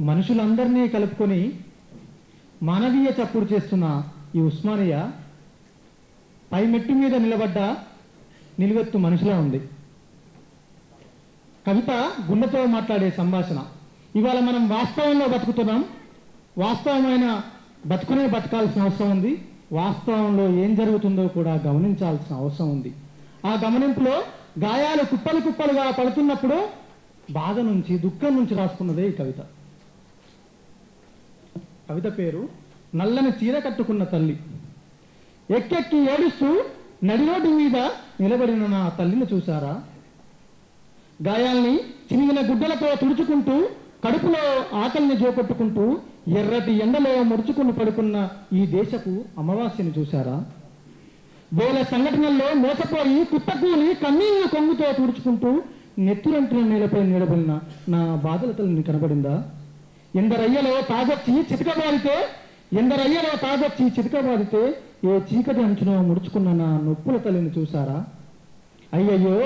మనుషులందరినీ కలుపుకొని మానవీయ చప్పుడు చేస్తున్న ఈ ఉస్మానియా పై మెట్టు మీద నిలబడ్డ నిలువెత్తు మనిషిలా ఉంది. కవిత గుండెతో మాట్లాడే సంభాషణ. ఇవాళ మనం వాస్తవంలో బతుకుతున్నాం. వాస్తవమైన బతుకునే బతకాల్సిన అవసరం ఉంది. వాస్తవంలో ఏం జరుగుతుందో కూడా గమనించాల్సిన అవసరం ఉంది. ఆ గమనింపులో గాయాలు కుప్పలు కుప్పలుగా పడుతున్నప్పుడు బాధ నుంచి, దుఃఖం నుంచి రాసుకున్నదే ఈ కవిత. కవిత పేరు నల్లని చీర కట్టుకున్న తల్లి. ఎక్కెక్కి ఏడుస్తూ నడిరోడ్డు మీద నిలబడిన నా తల్లిని చూశారా? గాయాల్ని చినిగిన గుడ్డలతో తుడుచుకుంటూ, కడుపులో ఆకలిని జోకొట్టుకుంటూ, ఎర్రటి ఎండలో ముడుచుకుని పడుకున్న ఈ దేశపు అమావాస్యని చూశారా? వేల సంఘటనల్లో మోసపోయి కుట్టకూని కన్నీళ్లు కొంగుతో తుడుచుకుంటూ నెత్తురంటిన నేలపై నిలబడిన నా బాధల తల్లిని కనబడిందా? ఎందరయ్యలో తాగొచ్చి చితకబాదితే ఏ చీకటి అంచునో ముడుచుకున్న నా నొప్పుల తల్లిని చూశారా? అయ్యయ్యో,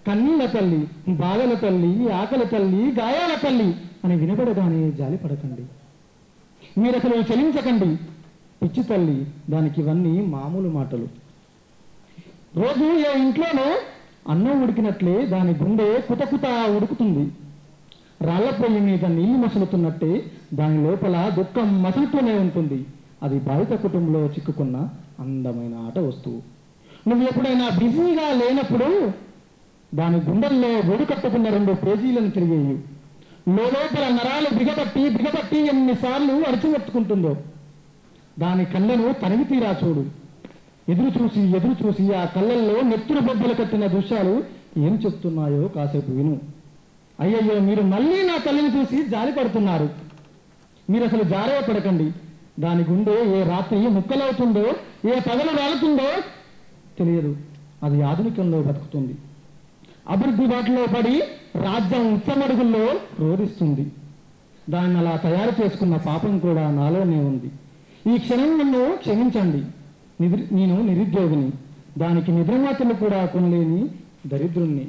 కన్నీళ్ల తల్లి, బాధల తల్లి, ఆకలి తల్లి, గాయాల తల్లి అని వినబడగానే జాలిపడకండి. మీరసలు చలించకండి. పిచ్చి తల్లి, దానికి ఇవన్నీ మామూలు మాటలు. రోజు ఏ ఇంట్లోనో అన్నం ఉడికినట్లే దాని గుండె కుతకుత ఉడుకుతుంది. రాళ్ల పొయ్యి మీద నీళ్లు మసులుతున్నట్టే దాని లోపల దుఃఖం మసులుతూనే ఉంటుంది. అది బాధిత కుటుంబంలో చిక్కుకున్న అందమైన ఆట వస్తువు. నువ్వు ఎప్పుడైనా బిజీగా లేనప్పుడు దాని గుండెల్లో గొడు కట్టుకున్న 2 పేజీలను తిరిగేయి. లోపల నరాలు బిగబట్టి ఎన్నిసార్లు అరిచిమెత్తుకుంటుందో. దాని కళ్ళను తనివి తీరా చూడు. ఎదురు చూసి ఆ కళ్ళల్లో నెత్తురు బొబ్బలు కట్టిన దృశ్యాలు ఏం చెప్తున్నాయో కాసేపు విను. అయ్యయ్యో, మీరు మళ్ళీ నా తల్లిని చూసి జాలి పడుతున్నారు. మీరు అసలు జారే పడకండి. దాని గుండె ఏ రాత్రి ముక్కలవుతుందో, ఏ పగలు రాలుతుందో తెలియదు. అది ఆధునికంలో బతుకుతుంది. అభివృద్ధి బాటలో పడి రాజ్యం ఉచ్చమడుగుల్లో రోధిస్తుంది. దాన్ని అలా తయారు చేసుకున్న పాపం కూడా నాలోనే ఉంది. ఈ క్షణం నన్ను క్షమించండి. నేను నిరుద్యోగిని. దానికి నిద్రమాతలు కూడా కొనలేని దరిద్రుణ్ణి.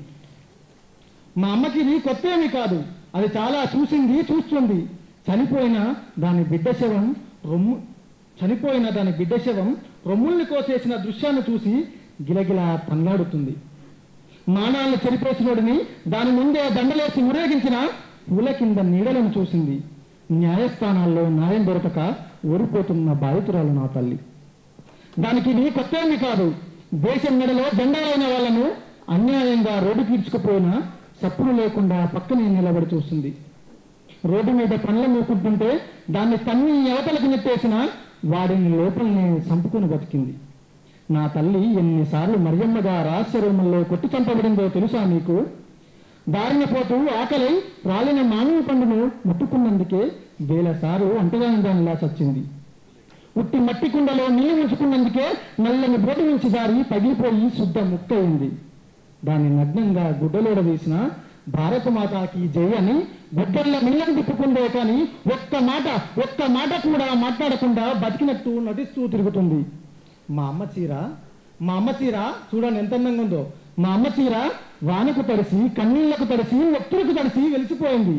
మా అమ్మకి ఇది కొత్త ఏమీ కాదు. అది చాలా చూస్తుంది. చనిపోయిన దాని బిడ్డ శవం రొమ్ముల్ని కోసేసిన దృశ్యాన్ని చూసి గిలగిలా తన్నాడుతుంది. మానాలను చెరిపేసినోడిని దాని ముందే దండలేసి ఊరేగించిన పూల కింద నీడలను చూసింది. న్యాయస్థానాల్లో న్యాయం దొరకక ఓడిపోతున్న బాధితురాలు నా తల్లి. దానికి ఇది కొత్త ఏమీ కాదు. దేశం నెడలో జెండాలైన వాళ్లను అన్యాయంగా రోడ్డు తీర్చుకుపోయిన చప్పుడు లేకుండా పక్కనే నిలబడి చూస్తుంది. రోడ్డు మీద పండ్లు మూకుంటుంటే దాన్ని తన్ని అవతలకు నెట్టేసిన వాడిని లోపలనే చంపుకుని బతికింది. నా తల్లి ఎన్నిసార్లు మరియమ్మగా రహస్య రూమంలో కొట్టి చంపబడిందో తెలుసా నీకు? దారిన పోతూ ఆకలి రాలిన మానవ పండును ముట్టుకున్నందుకే 1000 సార్లు అంటగాని దానిలా చచ్చింది. ఉట్టి మట్టి కుండలో నీళ్లు ఉంచుకున్నందుకే నల్లని బోటు నుంచి జారి పగిలిపోయి శుద్ధ ముక్కయింది. దాన్ని నగ్నంగా గుడ్డలోడ వేసిన భారత మాతాకి జై అని గుడ్డల్లో నీళ్ళని తిప్పుకుందే కానీ ఒక్క మాట కూడా మాట్లాడకుండా బతికినట్టు నటిస్తూ తిరుగుతుంది. మా అమ్మ చీర చూడండి ఎంత అందంగా ఉందో. మా అమ్మ చీర వానకు తడిసి, కన్నీళ్లకు తడిసి, ఒత్తులకు తడిసి వెలిసిపోయింది.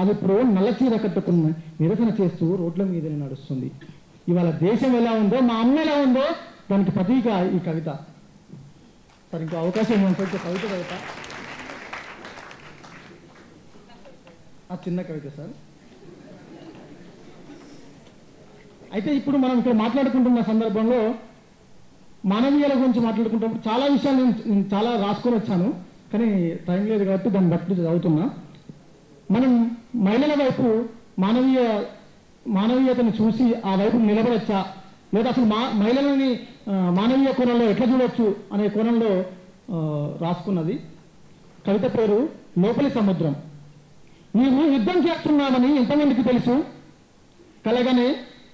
అది ఇప్పుడు నల్ల చీర కట్టుకున్న నిరసన చేస్తూ రోడ్ల మీదనే నడుస్తుంది. ఇవాళ దేశం ఎలా ఉందో, మా అమ్మ ఎలా ఉందో దానికి ప్రతీక ఈ కవిత. సార్, ఇంకో అవకాశం కొంచెం కవిత ఆ చిన్న కవిత సార్. అయితే ఇప్పుడు మనం ఇక్కడ మాట్లాడుకుంటున్న సందర్భంలో మానవీయాల గురించి మాట్లాడుకుంటున్నప్పుడు చాలా విషయాలు నేను చాలా రాసుకొని వచ్చాను, కానీ టైం లేదు కాబట్టి దాన్ని బట్టి చదువుతున్నా. మనం మహిళల వైపు మానవీయతను చూసి ఆ వైపు నిలబడచ్చా, లేదా అసలు మహిళలని మానవీయ కోణంలో ఎట్లా చూడొచ్చు అనే కోణంలో రాసుకున్నది. కవిత పేరు లోపలి సముద్రం. నీవు యుద్ధం చేస్తున్నావని ఎంతమందికి తెలుసు?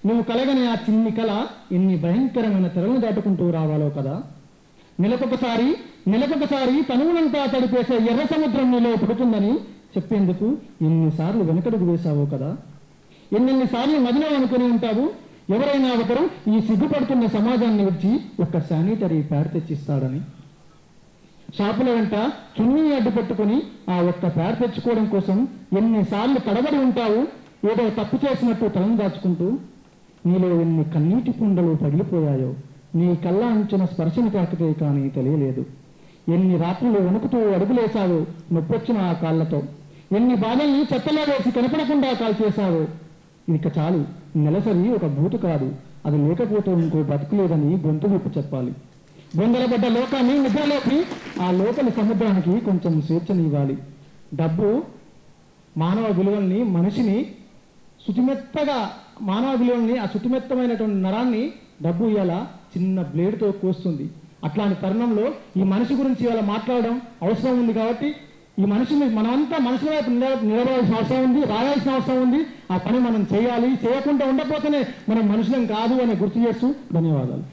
నువ్వు కలగనే ఆ చిన్ని కళ ఎన్ని భయంకరమైన తెరలను దాటుకుంటూ రావాలో కదా. నెలకొకసారి తనువునంతా తడిపేసే ఎర్ర సముద్రం నీలో పుడుతుందని చెప్పేందుకు ఎన్నిసార్లు వెనకడుగు వేశావో కదా. ఎన్నెన్నిసార్లు మదిలో అనుకుని ఉంటావు ఎవరైనా ఒకరు ఈ సిగ్గుపడుతున్న సమాజాన్ని విడిచి ఒక శానిటరీ ప్యాడ్ తెచ్చిస్తాడని. షాపుల వెంట చున్నీ అడ్డు పెట్టుకుని ఆ ఒక్క ప్యాడ్ తెచ్చుకోవడం కోసం ఎన్నిసార్లు తడబడి ఉంటావు. ఏదో తప్పు చేసినట్టు తలను దాచుకుంటూ నీలో ఎన్ని కన్నీటి కుండలు పగిలిపోయాయో నీ కళ్ళ అంచున స్పర్శను తాకితే కానీ తెలియలేదు. ఎన్ని రాత్రులు వణుకుతూ అడుగులేశావో నొప్పొచ్చిన ఆ కాళ్ళతో, ఎన్ని బాధల్ని చెత్తలో వేసి కనపడకుండా కాల్చేశావో. ఇక చాలు, నెలసరి ఒక బూటు కాదు, అది లేకపోతే ఇంకో బతుకు లేదని గొంతు విప్పు చెప్పాలి. బొందలబడ్డ లోకాన్ని నిద్రలోకి, ఆ లోపలి సముద్రానికి కొంచెం స్వేచ్ఛనివ్వాలి. డబ్బు మానవ విలువల్ని, మనిషిని శుతిమెత్తగా, మానవ విలువల్ని, ఆ శుతిమెత్తమైనటువంటి నరాన్ని డబ్బు ఇవాళ చిన్న బ్లేడ్తో కోస్తుంది. అట్లాంటి తరుణంలో ఈ మనిషి గురించి ఇవాళ మాట్లాడడం అవసరం ఉంది. కాబట్టి ఈ మనిషిని మనమంతా మనుషుల వైపు నిలబడాల్సిన అవసరం ఉంది, రాయాల్సిన అవసరం ఉంది. ఆ పని మనం చేయాలి. చేయకుండా ఉండకపోతేనే మనం మనుషులం కాదు అని గుర్తు చేస్తూ ధన్యవాదాలు.